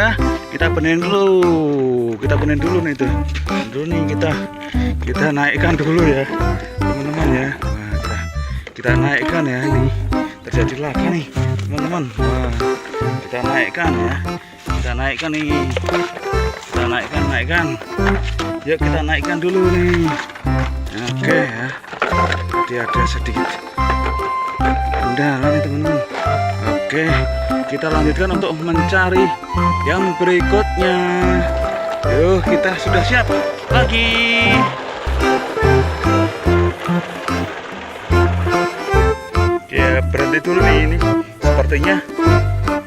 ya. Kita benerin dulu. Kita benerin dulu nih tuh. Dulu nih kita naikkan dulu ya, teman-teman ya. Nah, kita naikkan ya, ini terjadi laka nih, teman-teman. Wah, kita naikkan ya. Kita naikkan nih. Kita naikkan. Yuk kita naikkan dulu nih. Oke ya. Jadi ada sedikit kendala nih, teman-teman. Oke, kita lanjutkan untuk mencari yang berikutnya. Yuk, kita sudah siap lagi. Ya, berhenti dulu nih, ini sepertinya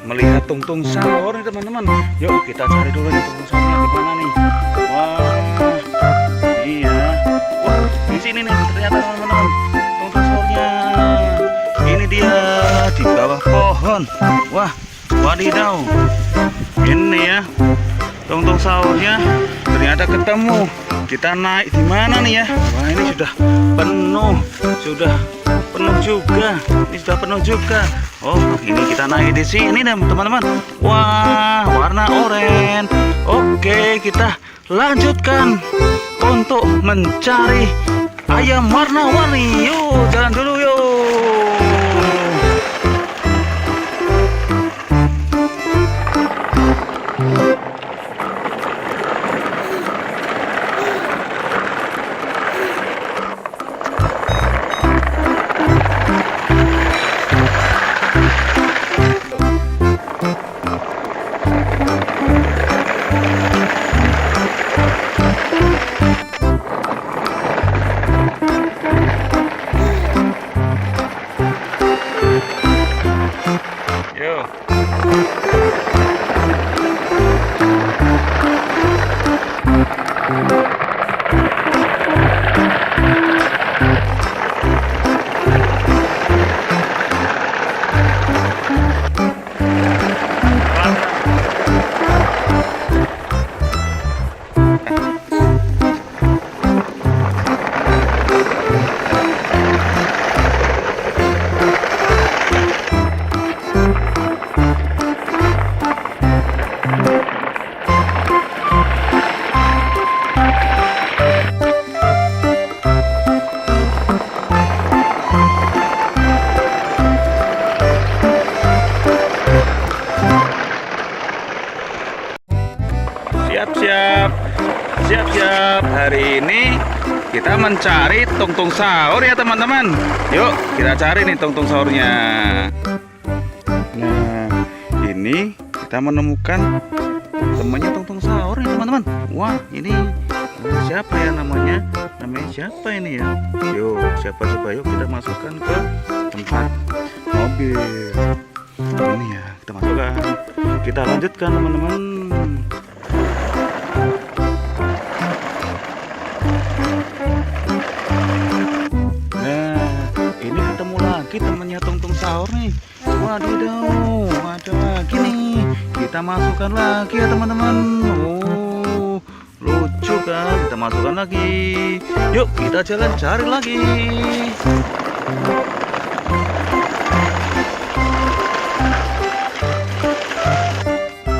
melihat tungtung sahur nih, teman-teman. Yuk kita cari dulu nih tungtung sahurnya di mana nih. Wah, iya. Wah, di sini nih ternyata, teman-teman, tungtung sahurnya. Ini dia di bawah pohon. Wah, wadidaw. Ini ya tungtung sahurnya ternyata ketemu. Kita naik di mana nih ya? Wah, ini sudah penuh juga. Ini sudah penuh juga. Oh, ini kita naik di sini teman-teman. Wah, warna oranye. Oke, kita lanjutkan untuk mencari ayam warna-warni. Yuk, jalan dulu yuk. Siap-siap. Hari ini kita mencari tungtung sahur ya, teman-teman. Yuk kita cari nih tungtung sahurnya. Nah, ini kita menemukan temannya tungtung sahur nih, teman-teman. Wah, ini siapa ya namanya? Namanya siapa ini ya? Yuk, siapa coba, yuk kita masukkan ke tempat mobil. Ini ya, kita masukkan. Kita lanjutkan, teman-teman. Temannya tungtung sahur nih. Wadidaw, ada lagi nih. Kita masukkan lagi ya, teman-teman. Oh, lucu kan? Kita masukkan lagi. Yuk kita jalan cari lagi.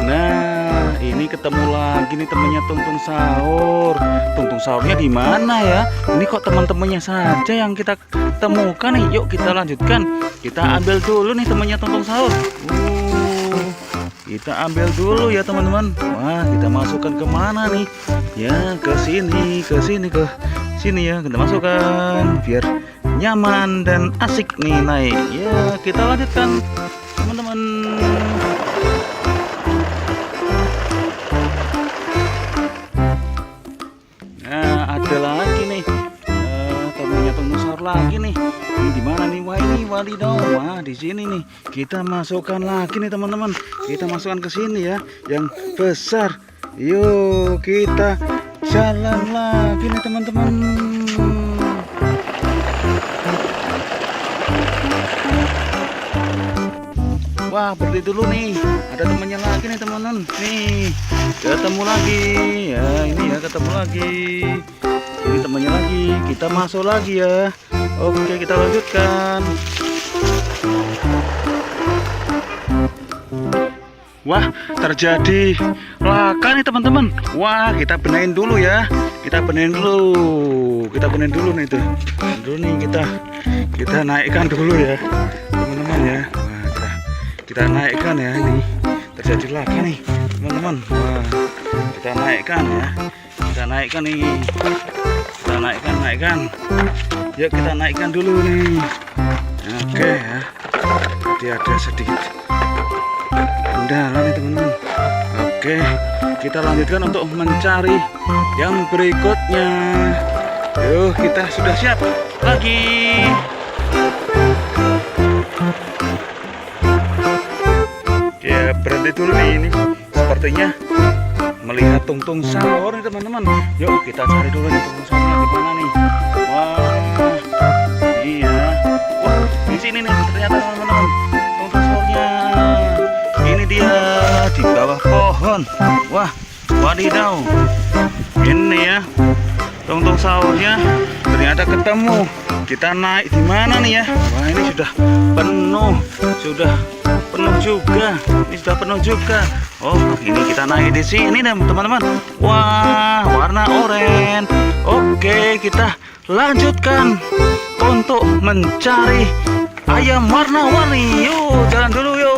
Nah, ini ketemu lagi nih temannya tungtung sahur. Tungtung sahurnya di mana ya? Ini kok teman-temannya saja yang kita temukan nih. Yuk kita lanjutkan. Kita ambil dulu nih temannya tungtung sahur. Kita ambil dulu ya, teman-teman. Wah, kita masukkan ke mana nih? Ya, ke sini ya. Kita masukkan biar nyaman dan asik nih naik. Ya, kita lanjutkan, teman-teman. Nah, ada lagi nih temannya tungtung sahur lagi nih. Ini di mana nih? Wah, ini wadidaw. Wah, di sini nih. Kita masukkan lagi nih, teman-teman. Kita masukkan ke sini ya, yang besar. Yuk, kita jalan lagi nih, teman-teman. Wah, berhenti dulu nih. Ada temannya lagi nih, teman-teman. Nih, ketemu lagi. Ya, ini ya, ketemu lagi. Ini temannya lagi. Kita masuk lagi ya. Oke, kita lanjutkan. Wah, terjadi laka nih teman-teman. Wah, kita benerin dulu ya. Kita benerin dulu. Kita benerin dulu nih tuh. Dulu nih kita naikkan dulu ya, teman-teman ya. Wah, kita naikkan ya ini. Terjadi laka nih, teman-teman. Wah, kita naikkan ya. Kita naikkan nih. Kita naikkan. Yuk kita naikkan dulu nih. Oke ya. Jadi ada sedikit kendala nih teman-teman. Oke, kita lanjutkan untuk mencari yang berikutnya. Yuk, kita sudah siap lagi. Ya, berhenti dulu nih ini. Sepertinya melihat tungtung sahur nih teman-teman. Yuk kita cari dulu nih tungtung sahurnya di mana nih. Wah, iya. Wah, di sini nih ternyata teman-teman. Tungtung sahurnya. Ini dia di bawah pohon. Wah, wadidaw. Ini ya tungtung sahurnya ternyata ketemu. Kita naik di mana nih ya? Wah, ini sudah penuh. Ini sudah penuh juga. Oh, ini kita naik di sini teman-teman. Wah, warna oranye. Oke, kita lanjutkan untuk mencari ayam warna-warni. Yuk, jalan dulu yuk.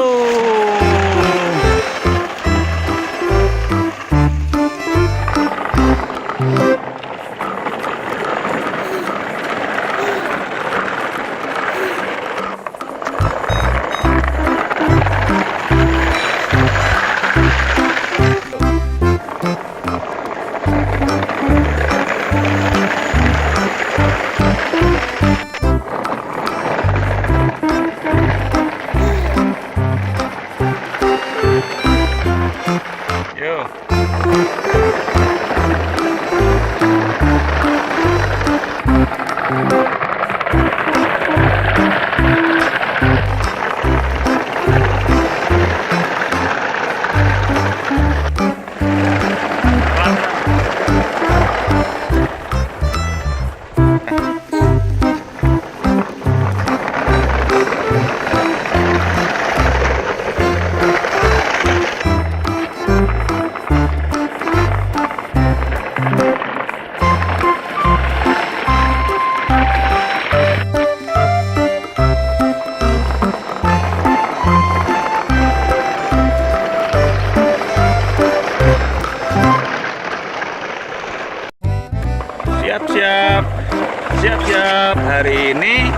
Siap-siap. Hari ini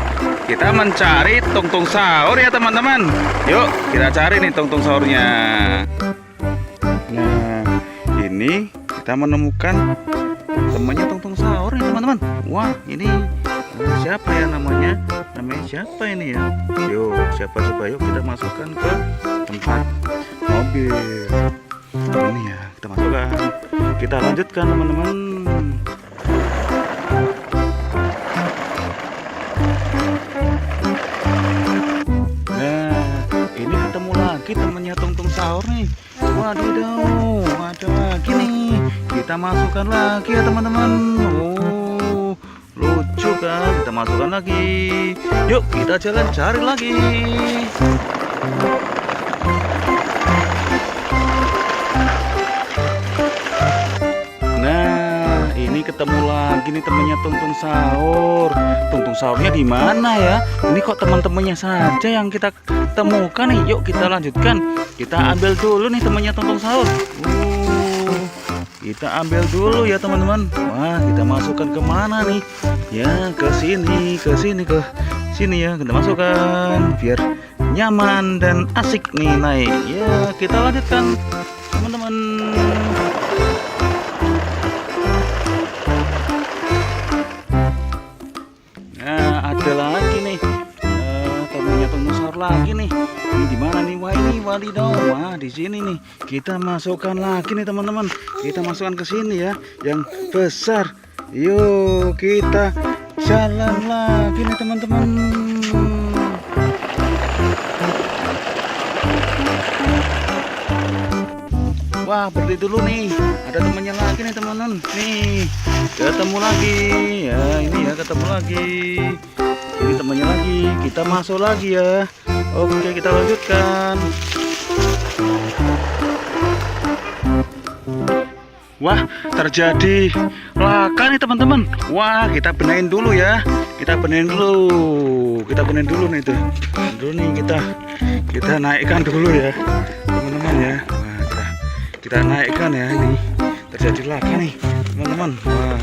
kita mencari tungtung sahur ya teman-teman. Yuk kita cari nih tungtung sahurnya. Nah, ini kita menemukan temannya tungtung sahur nih teman-teman. Wah, ini siapa ya namanya? Namanya siapa ini ya? Yuk, siapa coba, yuk kita masukkan ke tempat mobil. Ini ya, kita masukkan. Kita lanjutkan teman-teman. Temannya tungtung sahur nih. Wadidaw, ada lagi nih. Kita masukkan lagi ya teman-teman. Oh, lucu kan? Kita masukkan lagi. Yuk kita jalan cari lagi. Nah, ini ketemu lagi nih temannya tungtung sahur. Tungtung sahurnya di mana ya? Ini kok teman-temannya saja yang kita temukan nih. Yuk kita lanjutkan. Kita ambil dulu nih temannya tungtung sahur. Kita ambil dulu ya teman-teman. Wah, kita masukkan ke mana nih? Ya, ke sini ya. Kita masukkan biar nyaman dan asik nih naik. Ya, kita lanjutkan teman-teman. Nah, ada lagi nih temannya tungtung sahur lagi nih. Ini di mana nih? Wah, ini wadidaw. Wah, di sini nih. Kita masukkan lagi nih teman-teman. Kita masukkan ke sini ya, yang besar. Yuk kita jalan lagi nih teman-teman. Wah, berhenti dulu nih. Ada temannya lagi nih teman-teman. Nih, ketemu lagi. Ya, ini ya ketemu lagi. Ini temannya lagi. Kita masuk lagi ya. Oke, kita lanjutkan. Wah, terjadi laka nih teman-teman. Wah, kita benerin dulu ya. Kita benerin dulu. Kita benerin dulu nih tuh. Dulu nih kita naikkan dulu ya, teman-teman ya. Wah, kita naikkan ya ini. Terjadi laka nih, teman-teman. Wah,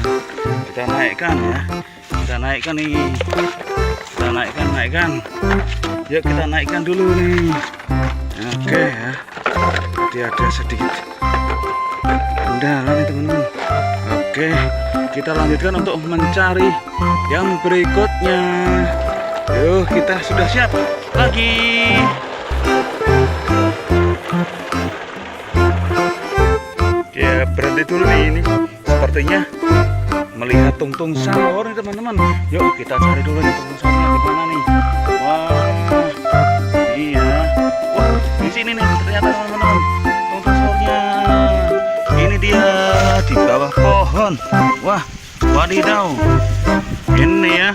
kita naikkan ya. Kita naikkan nih. Kita naikkan. Yuk kita naikkan dulu nih. Oke ya. Jadi ada sedikit kendala nih teman-teman. Oke, kita lanjutkan untuk mencari yang berikutnya. Yuk, kita sudah siap lagi. Ya, berhenti dulu nih ini. Sepertinya melihat tungtung sahur nih teman-teman. Yuk kita cari dulu nih tungtung sahurnya di mana nih. Wah, iya. Wah, di sini nih ternyata teman-teman tungtung sahurnya. Ini dia di bawah pohon. Wah, wadidaw. Ini ya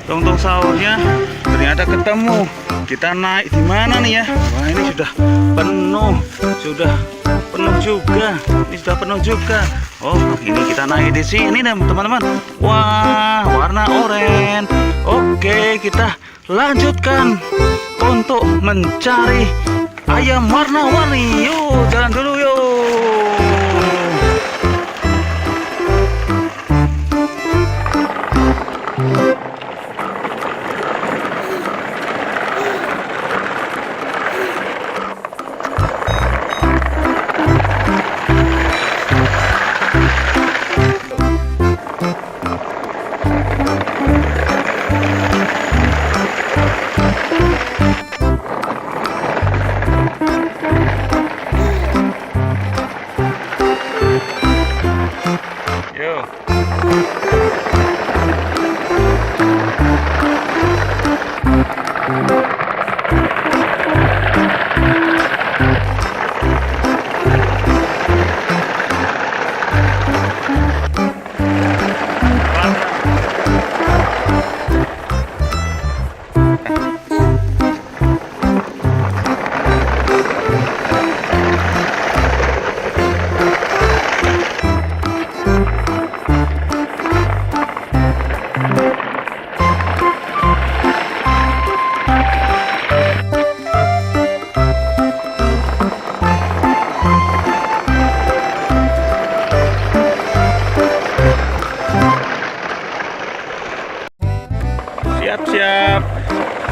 tungtung sahurnya ternyata ketemu. Kita naik di mana nih ya? Wah, ini sudah penuh juga. Ini sudah penuh juga. Oh, ini kita naik di sini teman-teman. Wah, warna oranye. Oke, kita lanjutkan untuk mencari ayam warna-warni. Yuk, jalan dulu yuk.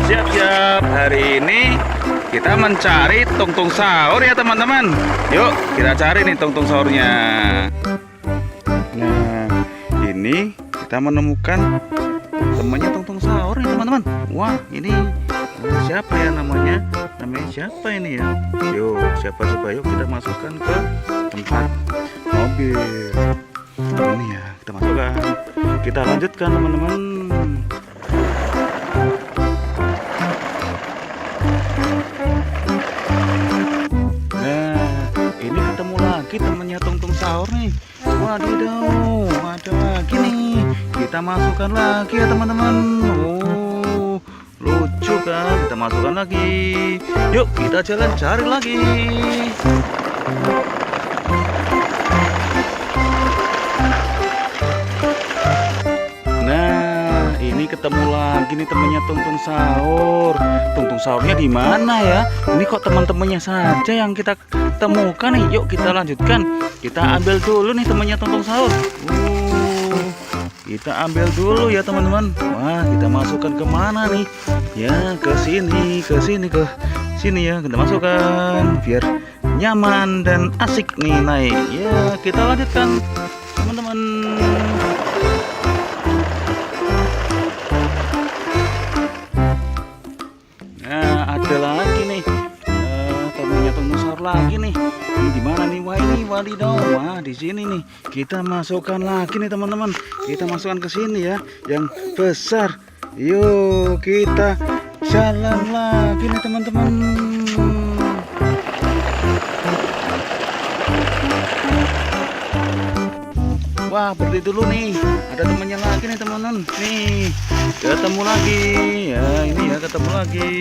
Siap-siap. Hari ini kita mencari tungtung sahur ya teman-teman. Yuk kita cari nih tungtung sahurnya. Nah, ini kita menemukan temannya tungtung sahur nih teman-teman. Wah, ini siapa ya namanya? Namanya siapa ini ya? Yuk, siapa coba yuk kita masukkan ke tempat mobil. Ini ya, kita masukkan. Kita lanjutkan teman-teman. Temennya tungtung sahur nih. Wadidaw, ada lagi nih. Kita masukkan lagi ya teman-teman. Oh, lucu kan? Kita masukkan lagi. Yuk kita jalan cari lagi. Nah, ini ketemu lagi nih temennya tungtung sahur. Tungtung sahurnya di mana ya? Ini kok teman-temannya saja yang kita temukan nih. Yuk kita lanjutkan. Kita ambil dulu nih temannya tungtung sahur. Kita ambil dulu ya teman-teman. Wah, kita masukkan ke mana nih? Ya, ke sini ya. Kita masukkan biar nyaman dan asik nih naik. Ya, kita lanjutkan teman-teman. Nah, ada lagi nih. Temennya tungtung sahur lagi nih. Ini di mana nih? Wah, ini wadidaw. Wah, di sini nih. Kita masukkan lagi nih teman-teman. Kita masukkan ke sini ya, yang besar. Yuk, kita jalan lagi nih teman-teman. Wah, berhenti dulu nih. Ada temannya lagi nih teman-teman. Nih, ketemu lagi. Ya, ini ya ketemu lagi.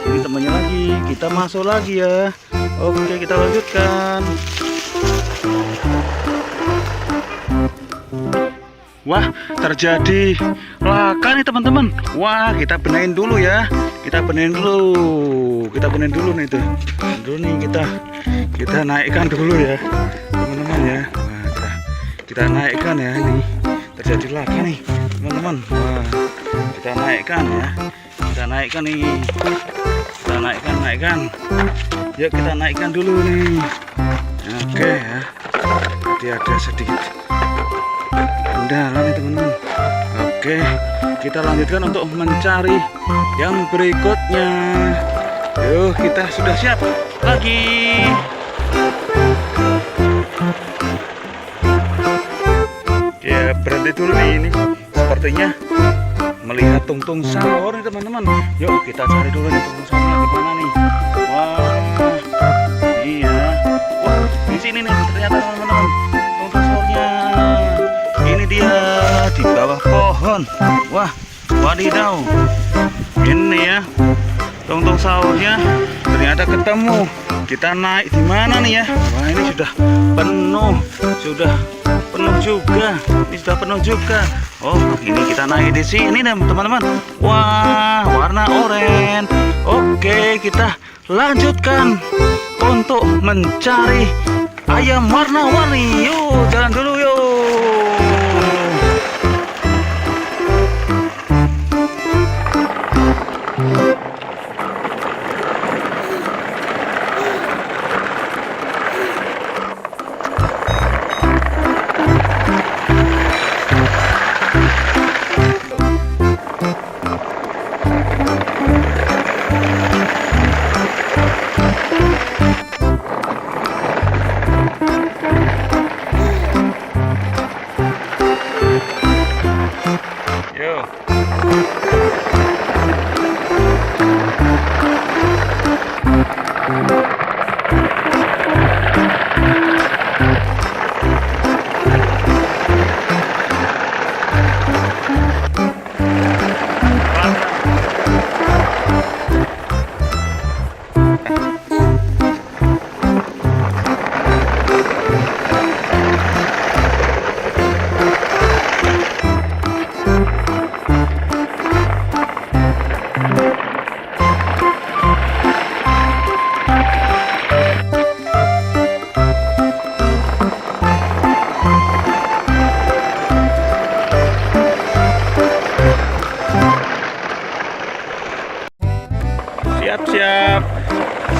Ini temannya lagi. Kita masuk lagi ya. Oke, kita lanjutkan. Wah, terjadi laka nih teman-teman. Wah, kita benerin dulu ya. Kita benerin dulu nih tuh. Dulu nih kita naikkan dulu ya, teman-teman ya. Wah, kita naikkan ya, ini terjadi laka nih teman-teman. Wah, kita naikkan ya. Kita naikkan nih. Kita naikkan. Yuk kita naikkan dulu nih. Oke ya. Jadi ada sedikit kendala nih teman-teman. Oke, kita lanjutkan untuk mencari yang berikutnya. Yuk, kita sudah siap lagi. Ya, berhenti dulu nih, ini sepertinya melihat tungtung sahur nih teman-teman. Yuk kita cari dulu nih tungtung sahurnya di mana nih. Wah, iya. Wah, di sini nih ternyata teman-teman tungtung sahurnya. Ini dia di bawah pohon. Wah, wadidaw. Ini ya tungtung sahurnya ternyata ketemu. Kita naik di mana nih ya? Wah, ini sudah penuh juga. Ini sudah penuh juga. Oh, ini kita naik di sini teman-teman. Wah, warna oranye. Oke, kita lanjutkan untuk mencari ayam warna-warni. Yuk, jalan dulu yuk.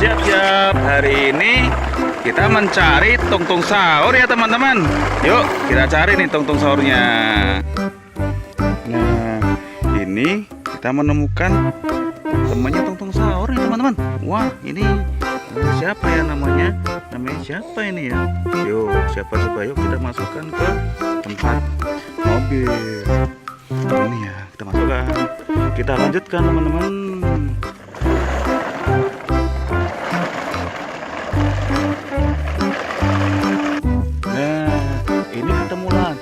Siap-siap. Hari ini kita mencari tungtung sahur ya teman-teman. Yuk kita cari nih tungtung sahurnya. Nah, ini kita menemukan temannya tungtung sahur nih teman-teman. Wah, ini siapa ya namanya? Namanya siapa ini ya? Yuk, siapa coba, yuk kita masukkan ke tempat mobil. Ini ya, kita masukkan. Kita lanjutkan teman-teman.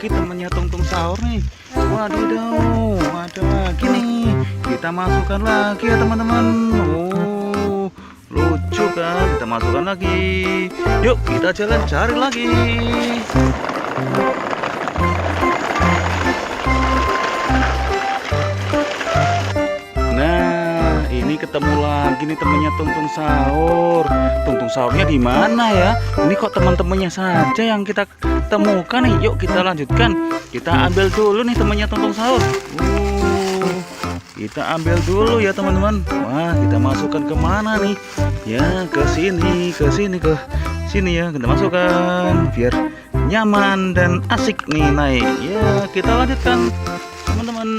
Temannya tungtung sahur nih. Wadidaw, ada lagi nih. Kita masukkan lagi ya teman-teman. Oh, lucu kan? Kita masukkan lagi. Yuk kita jalan cari lagi. Nah, ini ketemu lagi nih temannya tungtung sahur. Tungtung sahurnya di mana ya? Ini kok teman-temannya saja yang kita temukan nih. Yuk kita lanjutkan. Kita ambil dulu nih temannya tungtung sahur. Kita ambil dulu ya teman-teman. Wah, kita masukkan kemana nih? Ya, ke sini ya. Kita masukkan biar nyaman dan asik nih naik. Ya, kita lanjutkan teman-teman.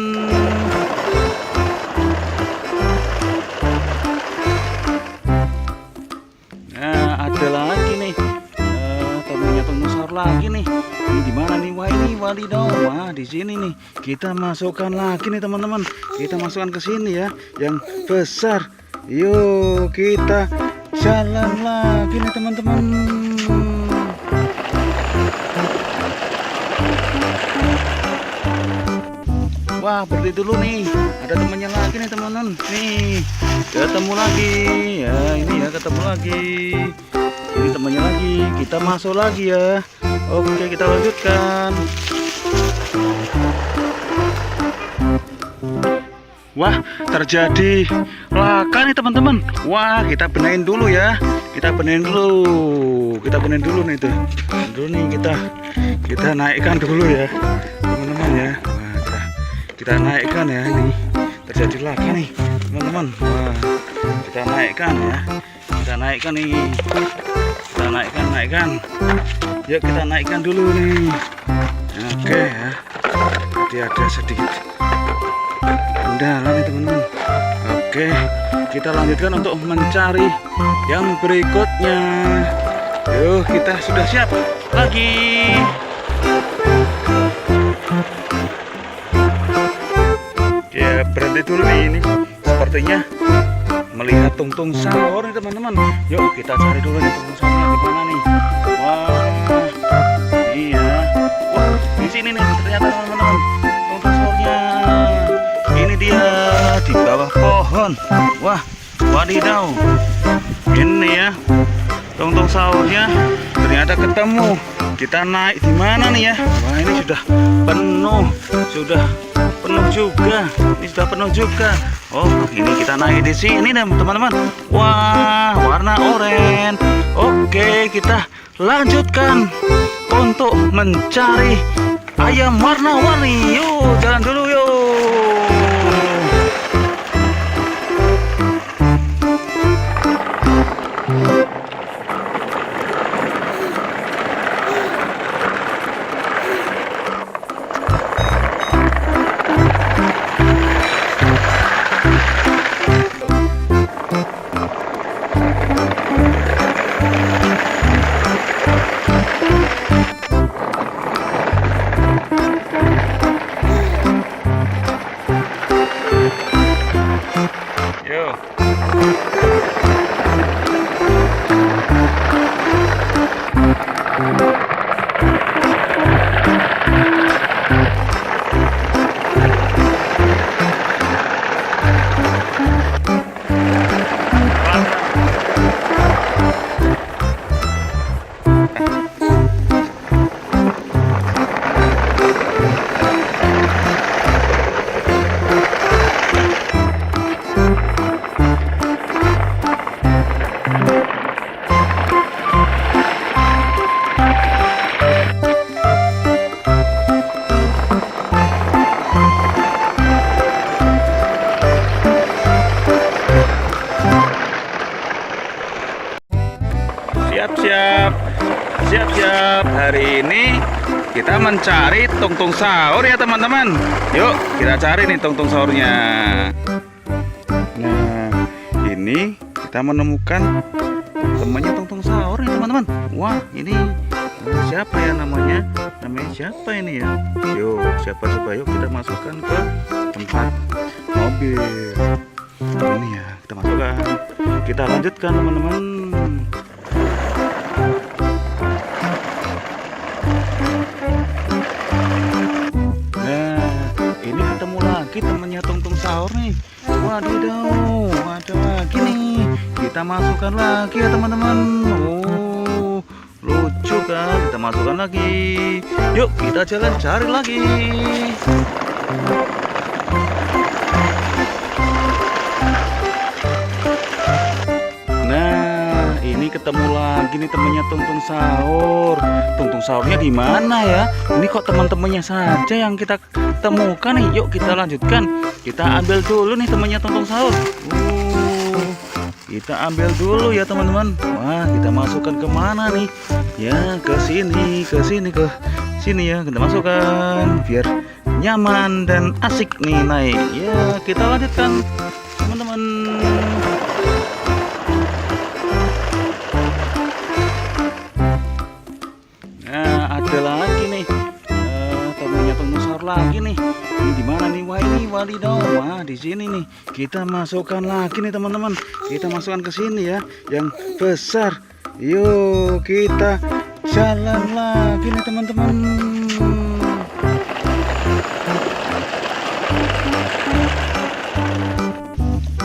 Nah, ada lagi nih temannya tungtung sahur lagi nih. Ini di mana nih? Wah, ini wadidaw. Wah, di sini nih. Kita masukkan lagi nih teman-teman. Kita masukkan ke sini ya, yang besar. Yuk kita jalan lagi nih teman-teman. Wah, berhenti dulu nih. Ada temannya lagi nih teman-teman. Nih, ketemu lagi. Ya, ini ya ketemu lagi. Ini temannya lagi. Kita masuk lagi ya. Oke, kita lanjutkan. Wah, terjadi laka nih teman-teman. Wah, kita benerin dulu ya. Kita benerin dulu nih tuh. Dulu nih kita naikkan dulu ya, teman-teman ya. Wah, kita naikkan ya, ini terjadi laka nih, teman-teman. Wah, kita naikkan ya. Kita naikkan nih. Kita naikkan. Yuk kita naikkan dulu nih. Oke ya. Jadi ada sedikit kendala nih teman-teman. Oke, kita lanjutkan untuk mencari yang berikutnya. Yuk, kita sudah siap lagi. Ya, berhenti dulu nih, ini sepertinya melihat tungtung sahur nih teman-teman. Yuk kita cari dulu nih tungtung sahurnya di mana nih. Wah, iya. Wah, di sini nih ternyata teman-teman tungtung sahurnya. Ini dia di bawah pohon. Wah, wadidaw. Ini ya tungtung sahurnya ternyata ketemu. Kita naik di mana nih ya? Wah, ini sudah penuh juga. Ini sudah penuh juga. Oh, ini kita naik di sini teman-teman. Wah, warna oranye. Oke, kita lanjutkan untuk mencari ayam warna-warni. Yuk, jalan dulu yuk. Siap-siap. Hari ini kita mencari tungtung sahur ya teman-teman. Yuk kita cari nih tungtung sahurnya. Nah, ini kita menemukan temannya tungtung sahur nih teman-teman. Wah, ini siapa ya namanya? Namanya siapa ini ya? Yuk, siapa coba yuk kita masukkan ke tempat mobil. Ini ya, kita masukkan. Kita lanjutkan teman-teman. Temannya tungtung sahur nih. Wadidaw, ada lagi nih. Kita masukkan lagi ya teman-teman. Oh, lucu kan? Kita masukkan lagi. Yuk kita jalan cari lagi. Nah, ini ketemu lagi nih temannya tungtung sahur. Tungtung sahurnya di mana ya? Ini kok teman-temannya saja yang kita temukan nih. Yuk kita lanjutkan. Kita ambil dulu nih temannya tungtung sahur. Kita ambil dulu ya teman-teman. Wah, kita masukkan ke mana nih? Ya, ke sini ya. Kita masukkan biar nyaman dan asik nih naik. Ya, kita lanjutkan teman-teman. Nah, ada lagi nih temannya tungtung sahur lagi nih. Ini di mana nih? Wah, ini wadidaw. Wah, di sini nih. Kita masukkan lagi nih teman-teman. Kita masukkan ke sini ya, yang besar. Yuk kita jalan lagi nih teman-teman.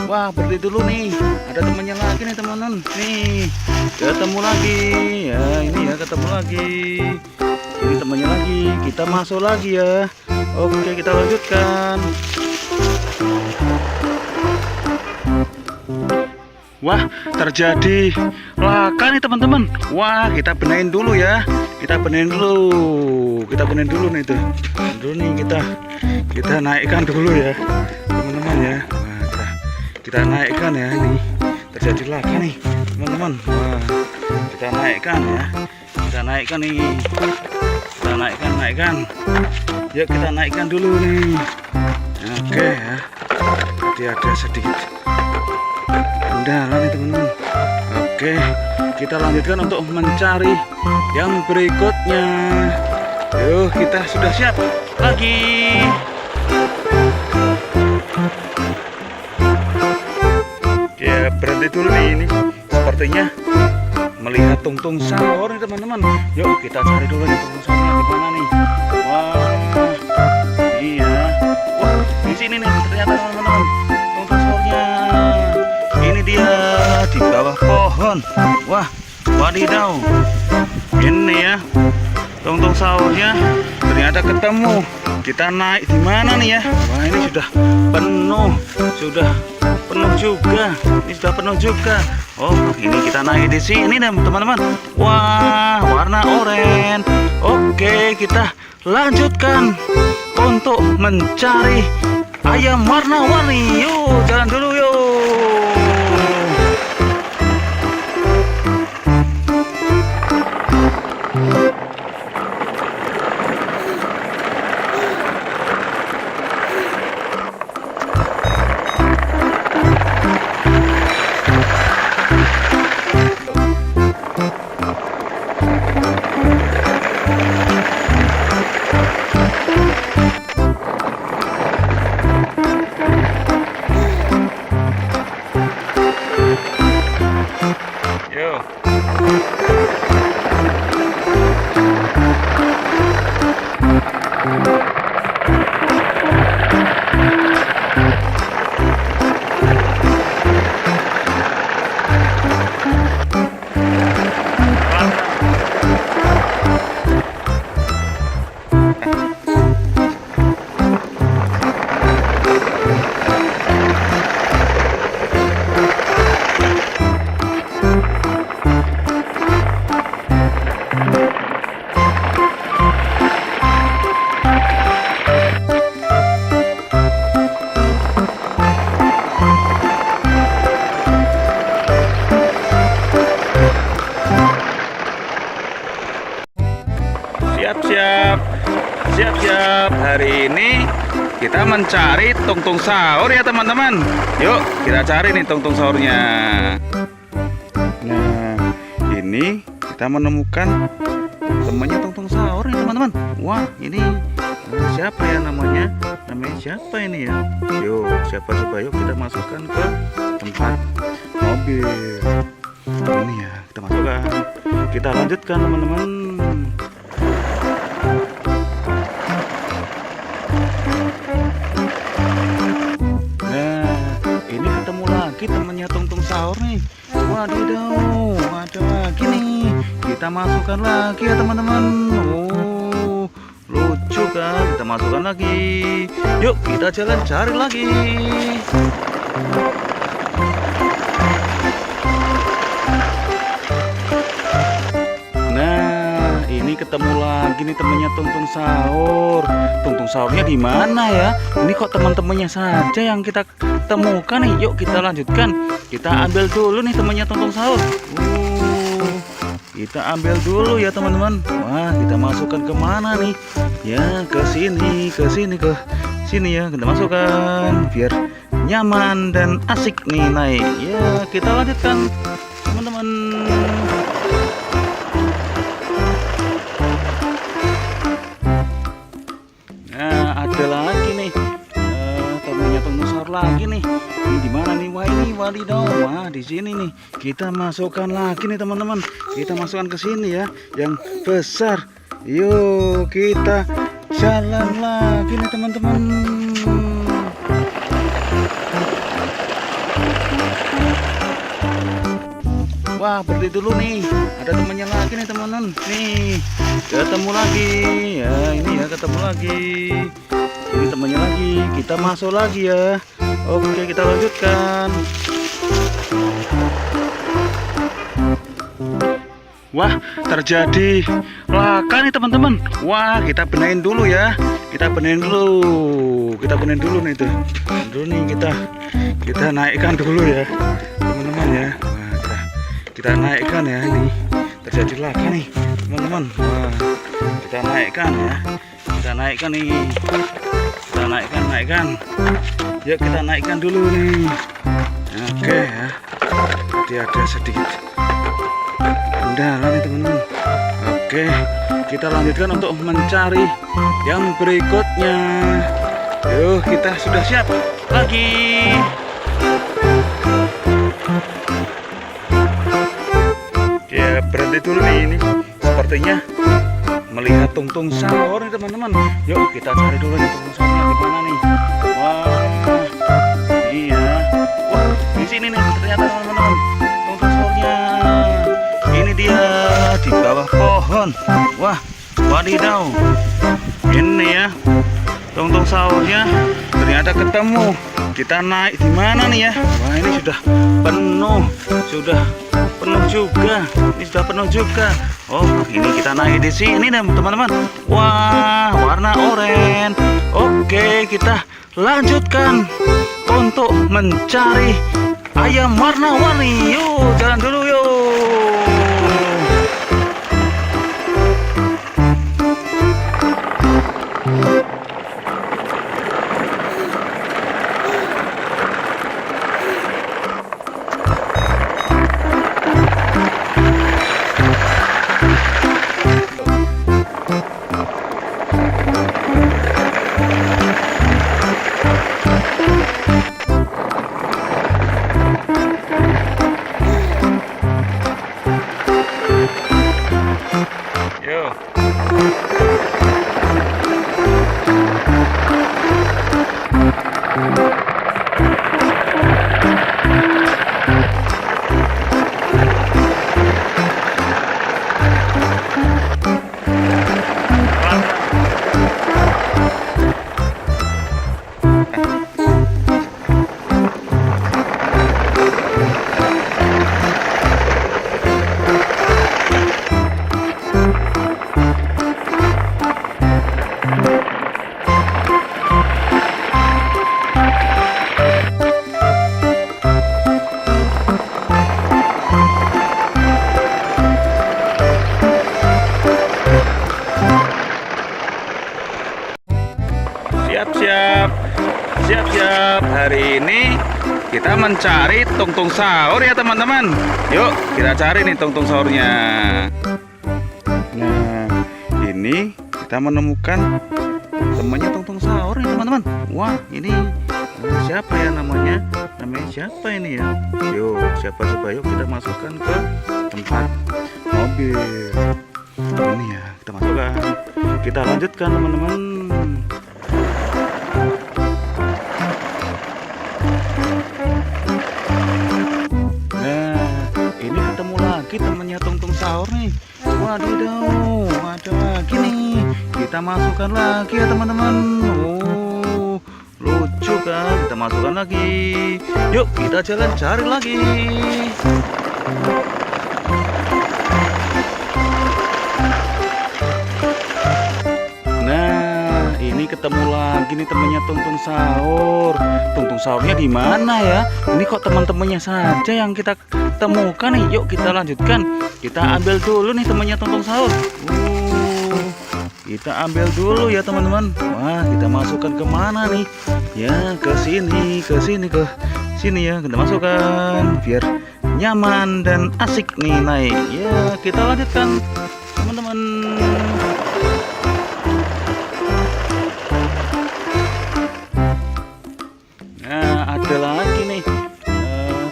Wah, berhenti dulu nih. Ada temannya lagi nih teman-teman. Nih, ketemu lagi. Ya, ini ya ketemu lagi. Ini ini temannya lagi. Kita masuk lagi ya. Oke, kita lanjutkan. Wah, terjadi laka nih teman-teman. Wah, kita benerin dulu ya. Kita benerin dulu nih tuh. Dulu nih kita naikkan dulu ya teman-teman ya. Wah, kita naikkan ya. Ini terjadi laka nih teman-teman. Wah, kita naikkan ya. Kita naikkan nih. Kita naikkan. Yuk kita naikkan dulu nih. Oke ya. Jadi ada sedikit kendala nih teman-teman. Oke, kita lanjutkan untuk mencari yang berikutnya. Yuk, kita sudah siap lagi. Ya, berhenti dulu nih ini. Sepertinya melihat tungtung sahur nih teman-teman. Yuk kita cari dulu nih tungtung sahurnya di mana nih. Wah, iya. Wah, di sini nih ternyata teman-teman tungtung sahurnya. Ini dia di bawah pohon. Wah, wadidaw. Ini ya tungtung sahurnya ternyata ketemu. Kita naik di mana nih ya? Wah, ini sudah penuh juga. Ini sudah penuh juga. Oh, ini kita naik di sini nih teman-teman. Wah, warna oranye. Oke, kita lanjutkan untuk mencari ayam warna-warni. Yuk, jalan dulu yuk. Siap-siap. Hari ini kita mencari tungtung sahur ya teman-teman. Yuk kita cari nih tungtung sahurnya. Nah, ini kita menemukan temannya tungtung sahur nih teman-teman. Wah, ini siapa ya namanya? Namanya siapa ini ya? Yuk, siapa coba yuk kita masukkan ke tempat mobil. Ini ya, kita masukkan. Kita lanjutkan teman-teman. Temannya tungtung sahur nih. Wadidaw, ada lagi nih. Kita masukkan lagi ya teman-teman. Oh, lucu kan? Kita masukkan lagi. Yuk kita jalan cari lagi. Nah, ini ketemu lagi nih temannya tungtung sahur. Tungtung sahurnya di mana ya? Ini kok teman-temannya saja yang kita temukan nih. Yuk kita lanjutkan. Kita ambil dulu nih temannya tungtung sahur. Kita ambil dulu ya teman-teman. Wah, kita masukkan ke mana nih? Ya, ke sini ya. Kita masukkan biar nyaman dan asik nih naik. Ya, kita lanjutkan teman-teman. Nah, ada lagi nih. Temannya tungtung sahur lagi nih. Ini di mana nih? Wah, ini wadidaw. Wah, di sini nih. Kita masukkan lagi nih teman-teman. Kita masukkan ke sini ya, yang besar. Yuk, kita jalan lagi nih teman-teman. Wah, berhenti dulu nih. Ada temannya lagi nih teman-teman. Nih, ketemu lagi. Ya, ini ya ketemu lagi. Ini temannya lagi. Kita masuk lagi ya. Oke, kita lanjutkan. Wah, terjadi laka nih teman-teman. Wah, kita benahin dulu ya. Kita benahin dulu. Kita benahin dulu nih tuh. Dulu nih kita naikkan dulu ya, teman-teman ya. Wah, kita naikkan ya, ini terjadi laka nih teman-teman. Wah, kita naikkan ya. Kita naikkan nih. Kita naikkan. Yuk kita naikkan dulu nih. Oke ya. Jadi ada sedikit kendala nih teman-teman. Oke, kita lanjutkan untuk mencari yang berikutnya. Yuk, kita sudah siap lagi. Ya, berhenti dulu nih, ini sepertinya melihat tungtung sahur nih teman-teman. Yuk kita cari dulu nih tungtung sahurnya di mana nih. Wah, iya. Wah, di sini nih ternyata teman-teman tungtung sahurnya. Ini dia di bawah pohon. Wah, wadidaw. Ini ya tungtung sahurnya ternyata ketemu. Kita naik di mana nih ya? Wah, ini sudah penuh juga. Ini sudah penuh juga. Oh, ini kita naik di sini nih teman-teman. Wah, warna oranye. Oke, kita lanjutkan untuk mencari ayam warna-warni. Yuk, jalan dulu yuk. Siap-siap. Hari ini kita mencari tungtung sahur ya teman-teman. Yuk kita cari nih tungtung sahurnya. Nah, ini kita menemukan temannya tungtung sahur nih teman-teman. Wah, ini siapa ya namanya? Namanya siapa ini ya? Yuk, siapa coba, yuk kita masukkan ke tempat mobil. Ini ya, kita masukkan. Kita lanjutkan teman-teman. Temennya tungtung sahur nih. Wadidaw, ada lagi nih. Kita masukkan lagi ya teman-teman. Oh, lucu kan? Kita masukkan lagi. Yuk kita jalan cari lagi. Nah, ini ketemu lagi nih temennya tungtung sahur. Tungtung sahurnya di mana ya? Ini kok teman-temannya saja yang kita temukan nih. Yuk kita lanjutkan. Kita ambil dulu nih temannya tungtung sahur. Kita ambil dulu ya teman-teman. Wah, kita masukkan ke mana nih? Ya, ke sini ya. Kita masukkan biar nyaman dan asik nih naik. Ya, kita lanjutkan teman-teman. Nah, ada lagi nih.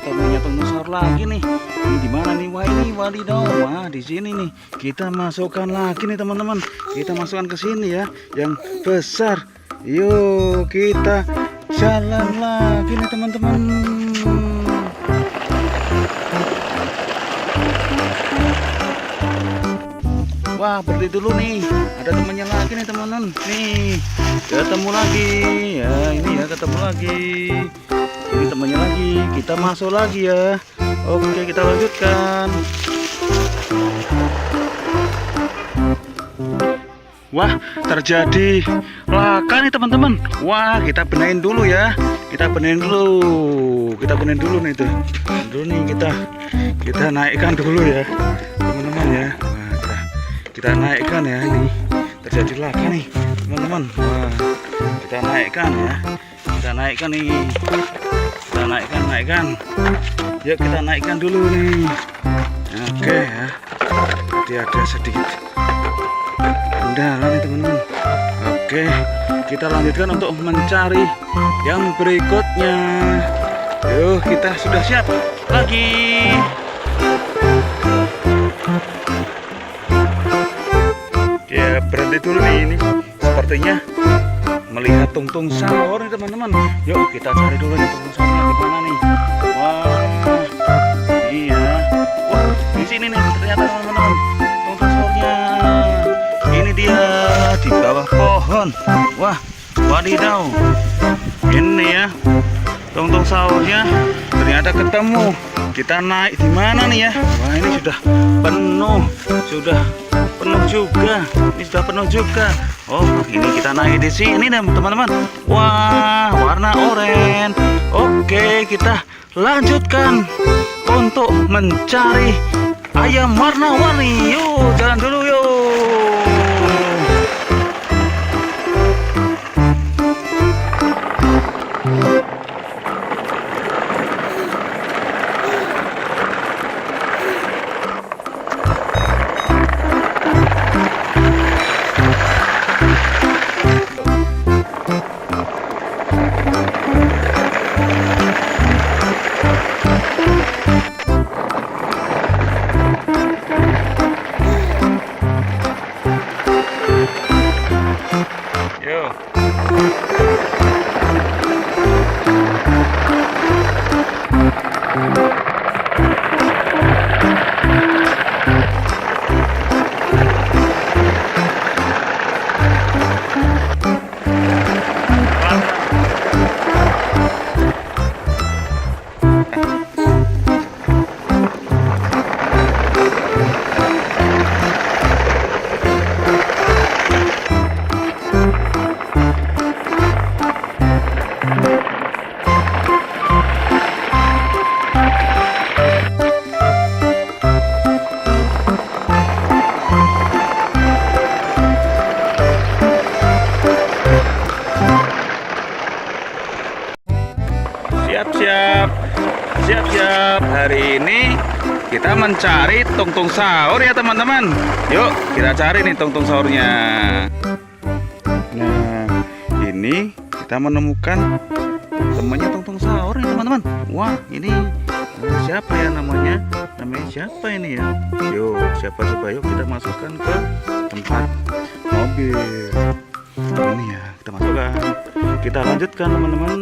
Temannya tungtung sahur lagi nih. Ini di mana nih? Wah, ini wadidaw. Wah, di sini nih. Kita masukkan lagi nih teman-teman. Kita masukkan ke sini ya, yang besar. Yuk kita jalan lagi nih teman-teman. Wah, berhenti dulu nih. Ada temannya lagi nih teman-teman. Nih, ketemu lagi. Ya, ini ya ketemu lagi. Ini temannya lagi. Kita masuk lagi ya. Oke, kita lanjutkan. Wah, terjadi laka nih teman-teman. Wah, kita benahin dulu ya. Kita benahin dulu nih tuh. Dulu nih kita naikkan dulu ya, teman-teman ya. Wah, kita naikkan ya. Ini terjadi laka nih, teman-teman. Wah, kita naikkan ya. Kita naikkan nih. Kita naikkan. Yuk kita naikkan dulu nih. Oke ya. Jadi ada sedikit kendala nih teman-teman. Oke, kita lanjutkan untuk mencari yang berikutnya. Yuk, kita sudah siap lagi. Ya, berhenti dulu nih. Ini sepertinya melihat tungtung sahur nih teman-teman. Yuk kita cari dulu nih tungtung sahurnya di mana nih. Wah, iya. Wah, di sini nih ternyata teman-teman tungtung sahurnya. Ini dia di bawah pohon. Wah, wadidaw. Ini ya tungtung sahurnya ternyata ketemu. Kita naik di mana nih ya? Wah, ini sudah penuh juga. Ini sudah penuh juga. Oh, ini kita naik di sini nih teman-teman. Wah, warna oranye. Oke, kita lanjutkan untuk mencari ayam warna-warni. Yuk, jalan dulu yuk. Siap-siap. Hari ini kita mencari tungtung sahur ya teman-teman. Yuk kita cari nih tungtung sahurnya. Nah, ini kita menemukan temannya tungtung sahur nih teman-teman. Wah, ini siapa ya namanya? Namanya siapa ini ya? Yuk, siapa coba, yuk kita masukkan ke tempat mobil. Ini ya, kita masukkan. Kita lanjutkan teman-teman.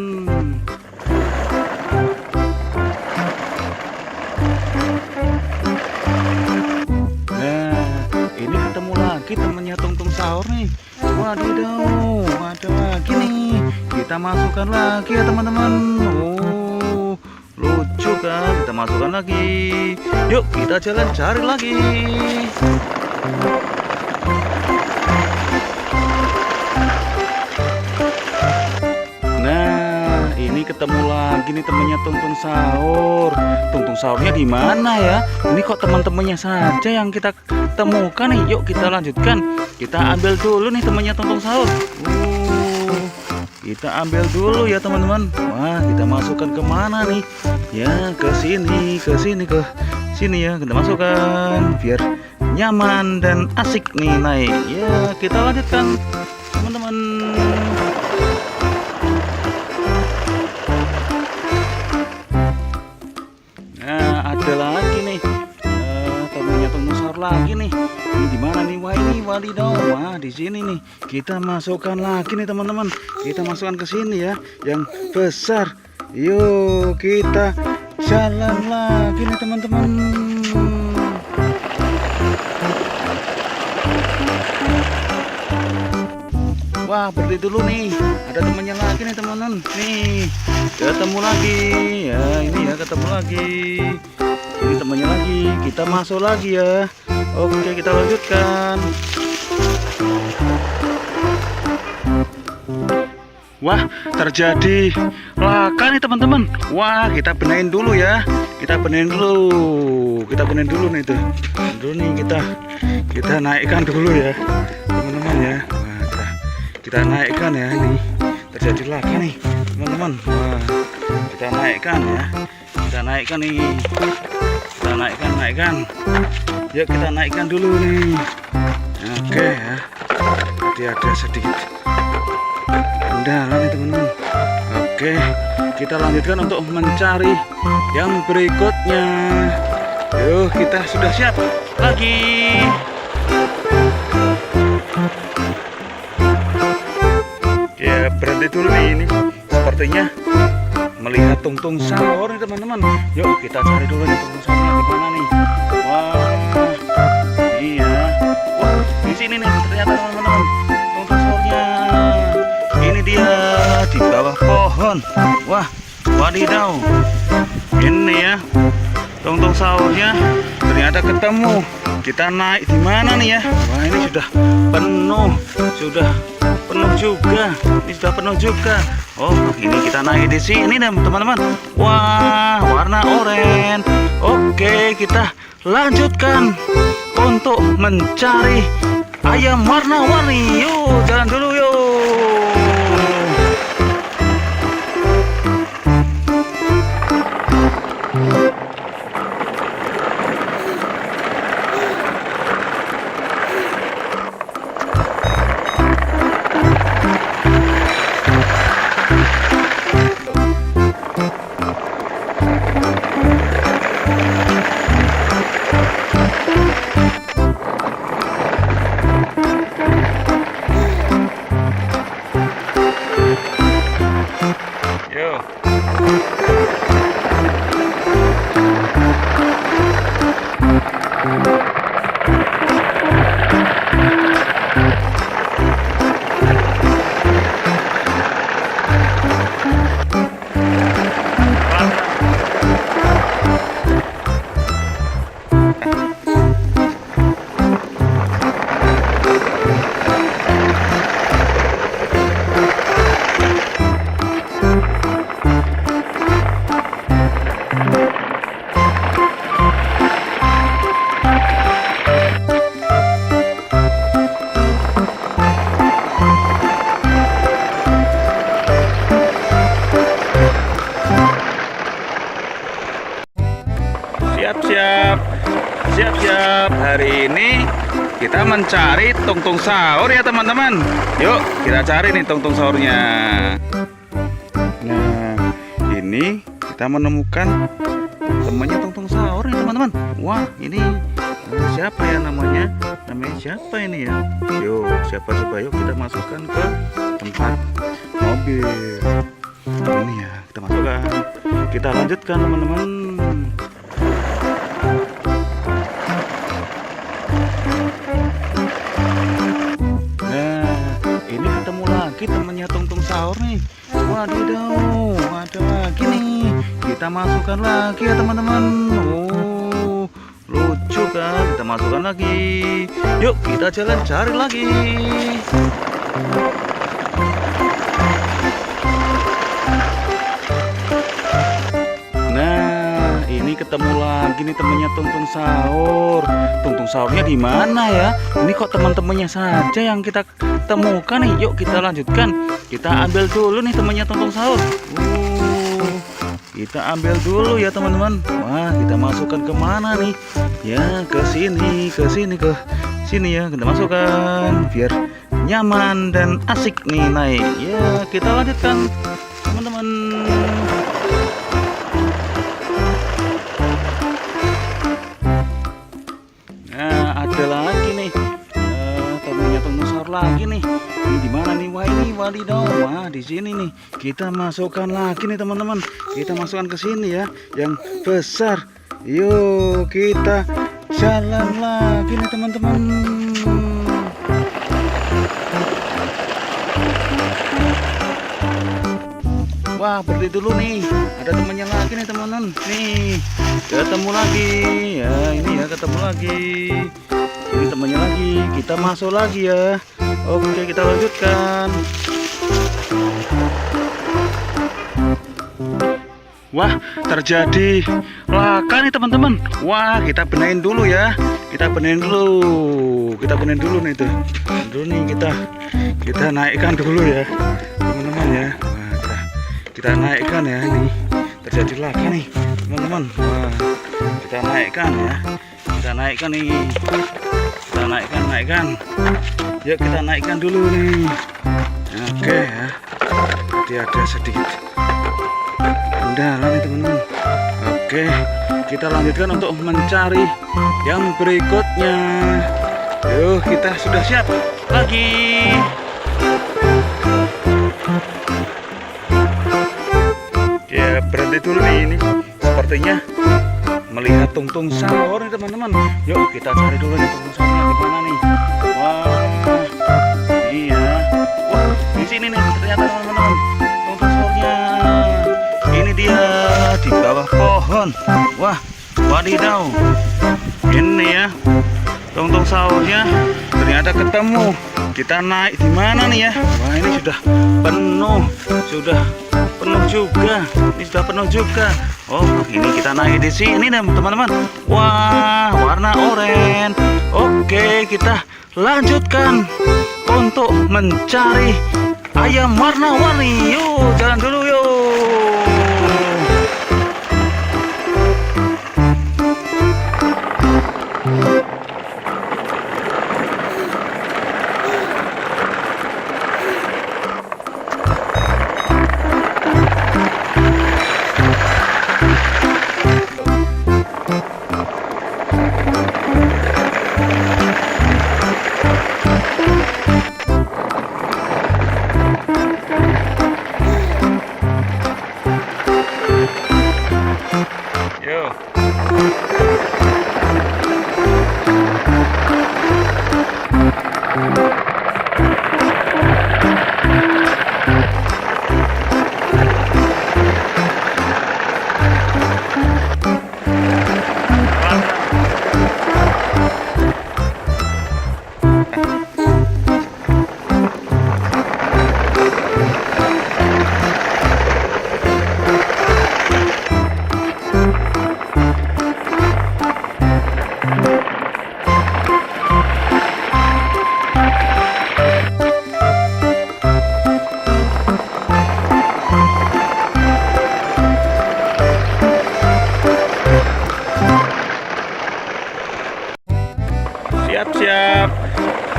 Temennya tungtung sahur nih. Wadidaw, ada lagi nih. Kita masukkan lagi ya teman-teman. Oh, lucu kan? Kita masukkan lagi. Yuk kita jalan cari lagi. Nah, ini ketemu lagi nih temennya tungtung sahur. Tungtung sahurnya di mana ya? Ini kok teman-temannya saja yang kita temukan nih. Yuk kita lanjutkan. Kita ambil dulu nih temannya tungtung sahur. Kita ambil dulu ya teman-teman. Wah, kita masukkan kemana nih? Ya, ke sini ya. Kita masukkan biar nyaman dan asik nih naik. Ya, kita lanjutkan teman-teman. Nah, ada lagi nih. Temennya tungtung sahur lagi nih. Ini di mana nih? Wah, ini wadidaw. Wah, di sini nih. Kita masukkan lagi nih teman-teman. Kita masukkan ke sini ya, yang besar. Yuk kita jalan lagi nih teman-teman. Wah, berhenti dulu nih. Ada temannya lagi nih teman-teman. Nih, ketemu lagi. Ya, ini ya ketemu lagi. Ini temannya lagi. Kita masuk lagi ya. Oke, kita lanjutkan. Wah, terjadi laka nih teman-teman. Wah, kita benerin dulu ya. Kita benerin dulu. Kita benerin dulu nih tuh. Dulu nih kita naikkan dulu ya, teman-teman ya. Wah, kita naikkan ya ini. Terjadi laka nih, teman-teman. Wah, kita naikkan ya. Kita naikkan nih. Kita naikkan. Yuk kita naikkan dulu nih. Oke ya. Jadi ada sedikit kendala nih teman-teman. Oke, kita lanjutkan untuk mencari yang berikutnya. Yuk, kita sudah siap lagi. Ya, berhenti dulu nih ini. Sepertinya melihat tungtung sahur nih teman-teman. Yuk kita cari dulu nih tungtung sahurnya di mana nih. Wah, iya. Wah, di sini nih ternyata teman-teman tungtung sahurnya. Ini dia di bawah pohon. Wah, wadidaw. Ini ya tungtung sahurnya ternyata ketemu. Kita naik di mana nih ya? Wah, ini sudah penuh juga. Ini sudah penuh juga. Oh, ini kita naik di sini nih teman-teman. Wah, warna oranye. Oke, kita lanjutkan untuk mencari ayam warna-warni. Yuk, jalan dulu yuk. Siap-siap. Hari ini kita mencari tungtung sahur ya teman-teman. Yuk kita cari nih tungtung sahurnya. Nah, ini kita menemukan temannya tungtung sahur nih teman-teman. Wah, ini siapa ya namanya? Namanya siapa ini ya? Yuk, siapa coba, yuk kita masukkan ke tempat mobil. Ini ya, kita masukkan. Kita lanjutkan teman-teman. Temannya tungtung sahur nih. Wadidaw, ada lagi nih. Kita masukkan lagi ya teman-teman. Oh, lucu kan? Kita masukkan lagi. Yuk kita jalan cari lagi. Nah, ini ketemu lagi nih temannya tungtung sahur. Tungtung sahurnya di mana ya? Ini kok teman-temannya saja yang kita temukan nih. Yuk kita lanjutkan. Kita ambil dulu nih temannya tungtung sahur. Kita ambil dulu ya teman-teman. Wah, kita masukkan ke mana nih? Ya, ke sini ya. Kita masukkan biar nyaman dan asik nih naik. Ya, kita lanjutkan teman-teman. Nah, ada lagi nih. Temannya tungtung sahur lagi nih. Ini di mana nih? Wah, ini wadidaw. Wah, di sini nih. Kita masukkan lagi nih teman-teman. Kita masukkan ke sini ya, yang besar. Yuk, kita jalan lagi nih teman-teman. Wah, berhenti dulu nih. Ada temannya lagi nih teman-teman. Nih, ketemu lagi. Ya, ini ya ketemu lagi. Ini temannya lagi. Kita masuk lagi ya. Oke, kita lanjutkan. Wah, terjadi laka nih teman-teman. Wah, kita benerin dulu ya. Kita benerin dulu. Kita benerin dulu nih tuh. Dulu nih kita naikkan dulu ya, teman-teman ya. Wah, kita naikkan ya, ini terjadi laka nih teman-teman. Wah, kita naikkan ya. Kita naikkan nih. Kita naikkan. Yuk kita naikkan dulu nih. Oke ya. Jadi ada sedikit kendala nih teman-teman. Oke, kita lanjutkan untuk mencari yang berikutnya. Yuk, kita sudah siap lagi. Ya, berhenti dulu nih, ini sepertinya melihat tungtung sahur nih teman-teman. Yuk kita cari dulu nih tungtung sahurnya di mana nih. Wah, iya. Wah, di sini nih ternyata teman-teman tungtung sahurnya. Ini dia di bawah pohon. Wah, wadidaw. Ini ya tungtung sahurnya ternyata ketemu. Kita naik di mana nih ya? Wah, ini sudah penuh juga. Ini sudah penuh juga. Oh, ini kita naik di sini teman-teman. Wah, warna oranye. Oke, kita lanjutkan untuk mencari ayam warna-warni. Yuk, jalan dulu yuk.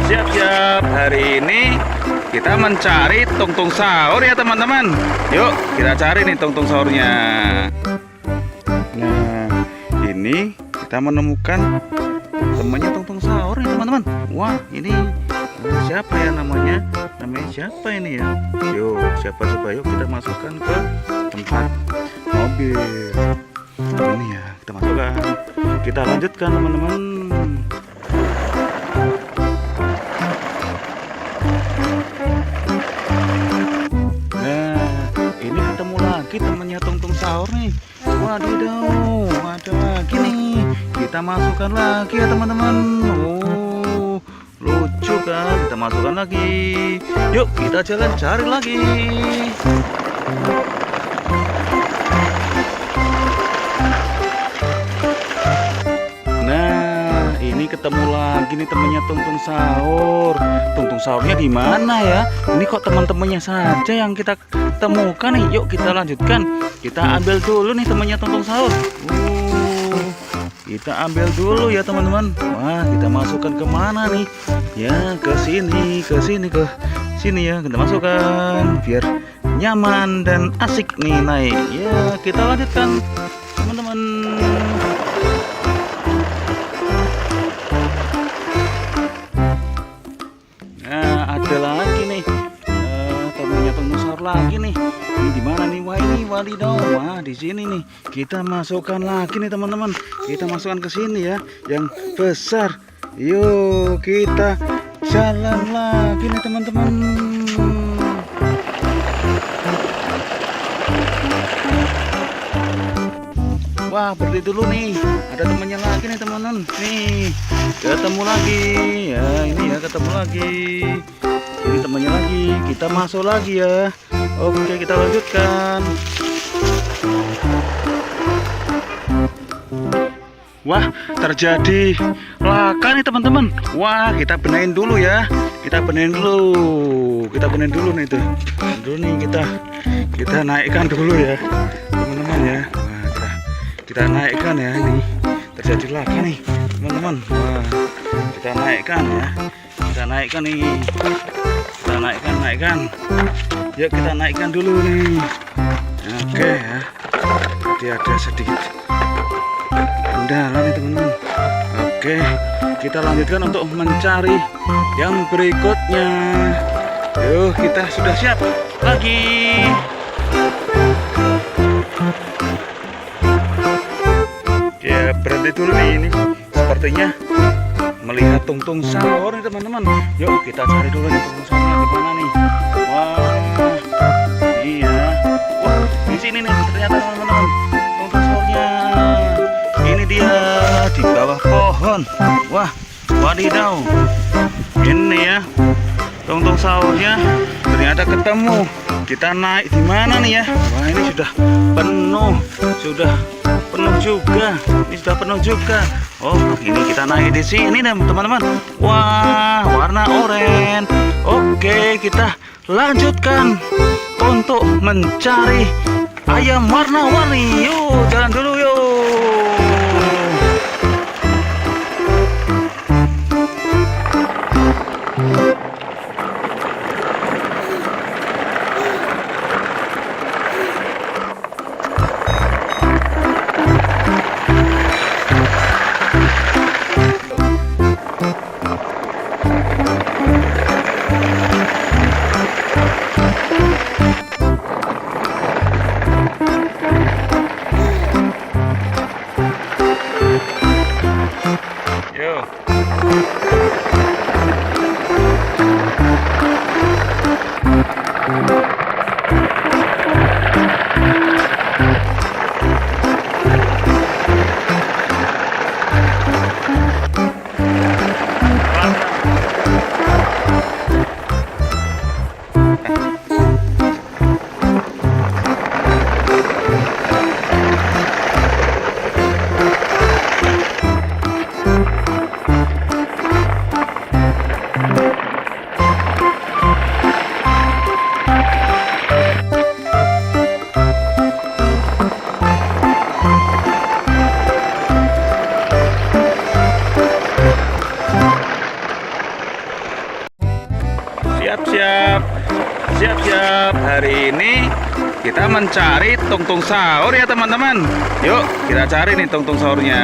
Siap-siap. Hari ini kita mencari tungtung sahur ya teman-teman. Yuk kita cari nih tungtung sahurnya. Nah, ini kita menemukan temannya tungtung sahur nih teman-teman. Wah, ini siapa ya namanya? Namanya siapa ini ya? Yuk, siapa coba, yuk kita masukkan ke tempat mobil. Ini ya, kita masukkan. Kita lanjutkan teman-teman. Temannya tungtung sahur nih. Wadidaw, ada lagi nih. Kita masukkan lagi ya teman-teman. Oh, lucu kan? Kita masukkan lagi. Yuk kita jalan cari lagi. Nah, ini ketemu lagi nih temannya tungtung sahur. Tungtung sahurnya di mana ya? Ini kok teman-temannya saja yang kita temukan nih. Yuk kita lanjutkan. Kita ambil dulu nih temannya tungtung sahur. Kita ambil dulu ya teman-teman. Wah, kita masukkan ke mana nih? Ya, ke sini ya. Kita masukkan biar nyaman dan asik nih naik. Ya, kita lanjutkan teman-teman. Nah, ada lagi nih temannya tungtung sahur lagi nih. Ini di mana nih? Wah, ini wadidaw. Wah, di sini nih. Kita masukkan lagi nih teman-teman. Kita masukkan ke sini ya, yang besar. Yuk kita jalan lagi nih teman-teman. Wah, berhenti dulu nih. Ada temannya lagi nih teman-teman. Nih, ketemu lagi. Ya, ini ya ketemu lagi. Ini temannya lagi. Kita masuk lagi ya. Oke, kita lanjutkan. Wah, terjadi laka nih teman-teman. Wah, kita benerin dulu ya. Kita benerin dulu. Kita benerin dulu nih tuh. Dulu nih kita naikkan dulu ya, teman-teman ya. Wah, kita naikkan ya ini. Terjadi laka nih, teman-teman. Wah, kita naikkan ya. Kita naikkan nih. Kita naikkan. Yuk kita naikkan dulu nih. Oke ya. Jadi ada sedikit kendala nih teman-teman. Oke, kita lanjutkan untuk mencari yang berikutnya. Yuk, kita sudah siap lagi. Ya, berhenti dulu nih ini. Sepertinya melihat tungtung sahur nih teman-teman. Yuk kita cari dulu nih tungtung sahurnya di mana nih. Wah, iya. Wah, di sini nih ternyata teman-teman tungtung sahurnya. Ini dia di bawah pohon. Wah, wadidaw. Ini ya tungtung sahurnya ternyata ketemu. Kita naik di mana nih ya? Wah, ini sudah penuh juga. Ini sudah penuh juga. Oh, ini kita naik di sini teman-teman. Wah, warna oranye. Oke, kita lanjutkan untuk mencari ayam warna-warni. Yuk, jalan dulu yuk. Siap-siap. Hari ini kita mencari tungtung sahur ya teman-teman. Yuk kita cari nih tungtung sahurnya.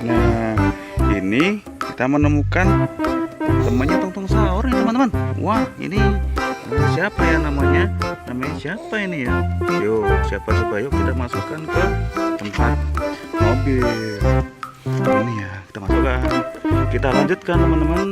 Nah, ini kita menemukan temannya tungtung sahur nih teman-teman. Wah, ini siapa ya namanya? Namanya siapa ini ya? Yuk, siapa coba yuk kita masukkan ke tempat mobil. Ini ya, kita masukkan. Kita lanjutkan teman-teman.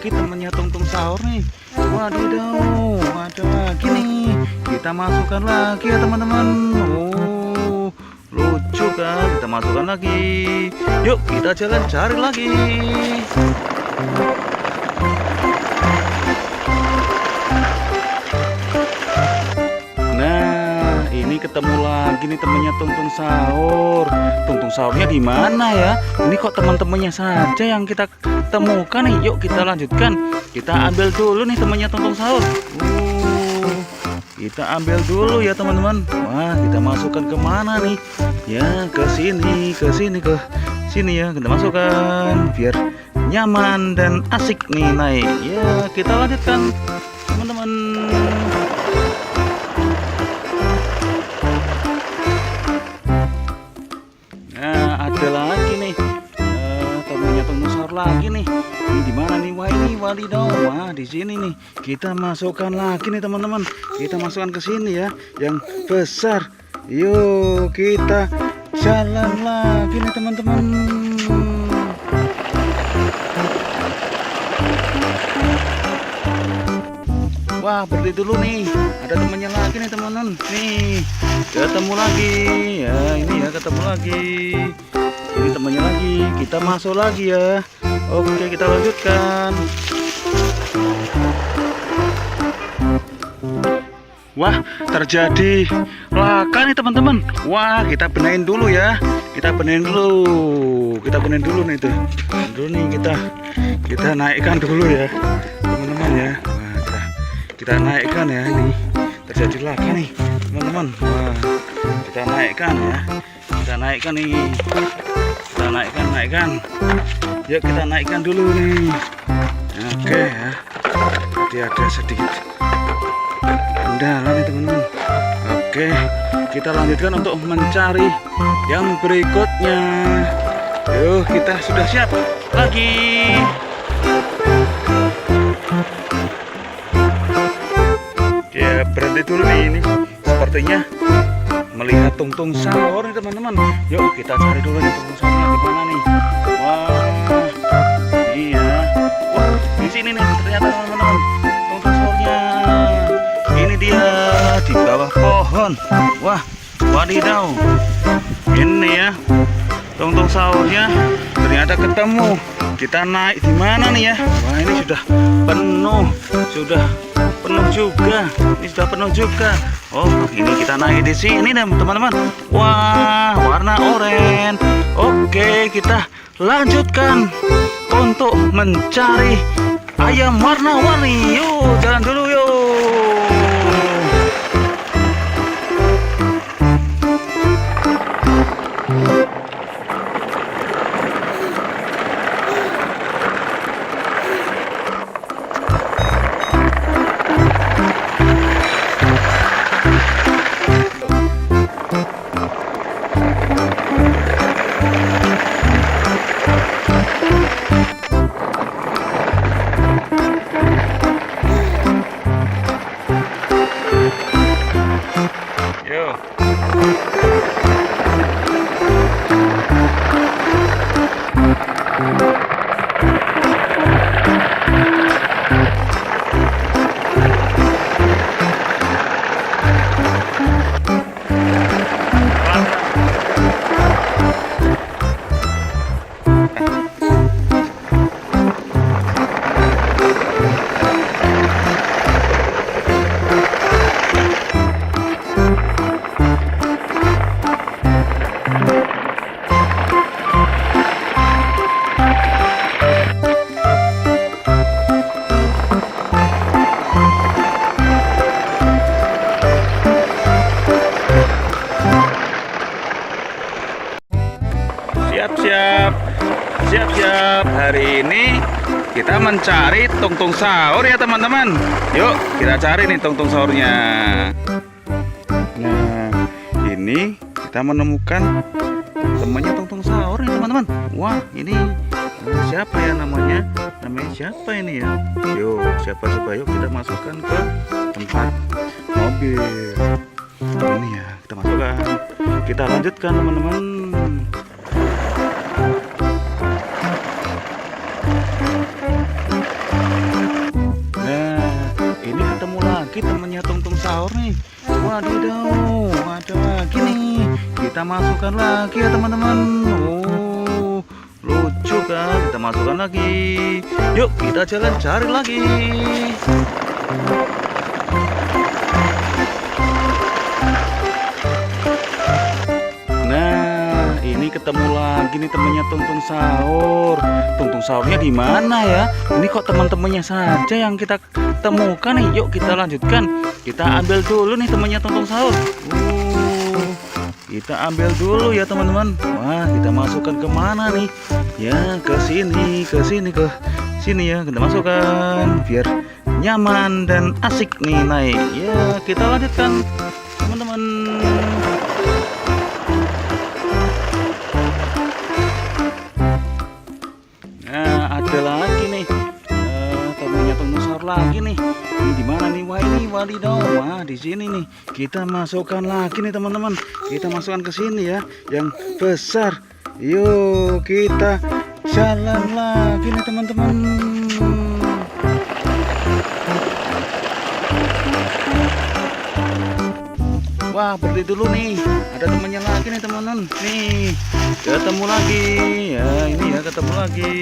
Temannya tungtung sahur nih. Wadidaw, ada lagi nih. Kita masukkan lagi ya teman-teman. Oh, lucu kan? Kita masukkan lagi. Yuk kita jalan cari lagi. Nah, ini ketemu lagi nih temannya tungtung sahur. Tungtung sahurnya di mana ya? Ini kok teman-temannya saja yang kita temukan nih. Yuk kita lanjutkan. Kita ambil dulu nih temannya tungtung sahur. Kita ambil dulu ya teman-teman. Wah, kita masukkan ke mana nih? Ya, ke sini ya. Kita masukkan biar nyaman dan asik nih naik. Ya, kita lanjutkan teman-teman. Nah, ada lagi nih temannya tungtung sahur lagi nih. Ini di mana nih? Wah, ini wadidaw. Wah, di sini nih. Kita masukkan lagi nih teman-teman. Kita masukkan ke sini ya, yang besar. Yuk kita jalan lagi nih teman-teman. Wah, berhenti dulu nih. Ada temannya lagi nih teman-teman. Nih, ketemu lagi. Ya, ini ya ketemu lagi. Ini temannya lagi. Kita masuk lagi ya. Oke, kita lanjutkan. Wah, terjadi laka nih teman-teman. Wah, kita benahin dulu ya. Kita benahin dulu. Kita benahin dulu nih tuh. Dulu nih kita naikkan dulu ya, teman-teman ya. Wah, kita naikkan ya, ini terjadi laka nih teman-teman. Wah, kita naikkan ya. Kita naikkan nih. Kita naikkan. Yuk kita naikkan dulu nih. Oke ya. Jadi ada sedikit kendala nih teman-teman. Oke, kita lanjutkan untuk mencari yang berikutnya. Yuk, kita sudah siap lagi. Ya, berhenti dulu nih, ini sepertinya melihat tungtung sahur nih teman-teman. Yuk kita cari dulu nih tungtung sahurnya di mana nih. Wah, iya. Wah, di sini nih ternyata teman-teman tungtung sahurnya. Ini dia di bawah pohon. Wah, wadidaw. Ini ya tungtung sahurnya ternyata ketemu. Kita naik di mana nih ya? Wah, ini sudah penuh juga. Ini sudah penuh juga. Oh, ini kita naik di sini teman-teman. Wah, warna oranye. Oke, kita lanjutkan untuk mencari ayam warna-warni. Yuk, jalan dulu yuk. Siap-siap. Hari ini kita mencari tungtung sahur ya teman-teman. Yuk kita cari nih tungtung sahurnya. Nah, ini kita menemukan temannya tungtung sahur nih teman-teman. Wah, ini siapa ya namanya? Namanya siapa ini ya? Yuk, siapa coba, yuk kita masukkan ke tempat mobil. Ini ya, kita masukkan. Kita lanjutkan teman-teman. Temennya tungtung sahur nih. Wadidaw, ada lagi nih. Kita masukkan lagi ya teman-teman. Oh, lucu kan? Kita masukkan lagi. Yuk kita jalan cari lagi. Nah, ini ketemu lagi nih temennya tungtung sahur. Tungtung sahurnya di mana ya? Ini kok teman-temannya saja yang kita temukan nih. Yuk kita lanjutkan. Kita ambil dulu nih temannya tungtung sahur. Kita ambil dulu ya teman-teman. Wah, kita masukkan ke mana nih? Ya, ke sini ya. Kita masukkan biar nyaman dan asik nih naik. Ya, kita lanjutkan teman-teman. Nah, ada lagi nih. Temannya tungtung sahur lagi nih. Ini di mana nih? Wah, ini wadidaw. Wah, di sini nih. Kita masukkan lagi nih teman-teman. Kita masukkan ke sini ya, yang besar. Yuk kita jalan lagi nih teman-teman. Wah, berhenti dulu nih. Ada temannya lagi nih teman-teman. Nih, ketemu lagi. Ya, ini ya ketemu lagi.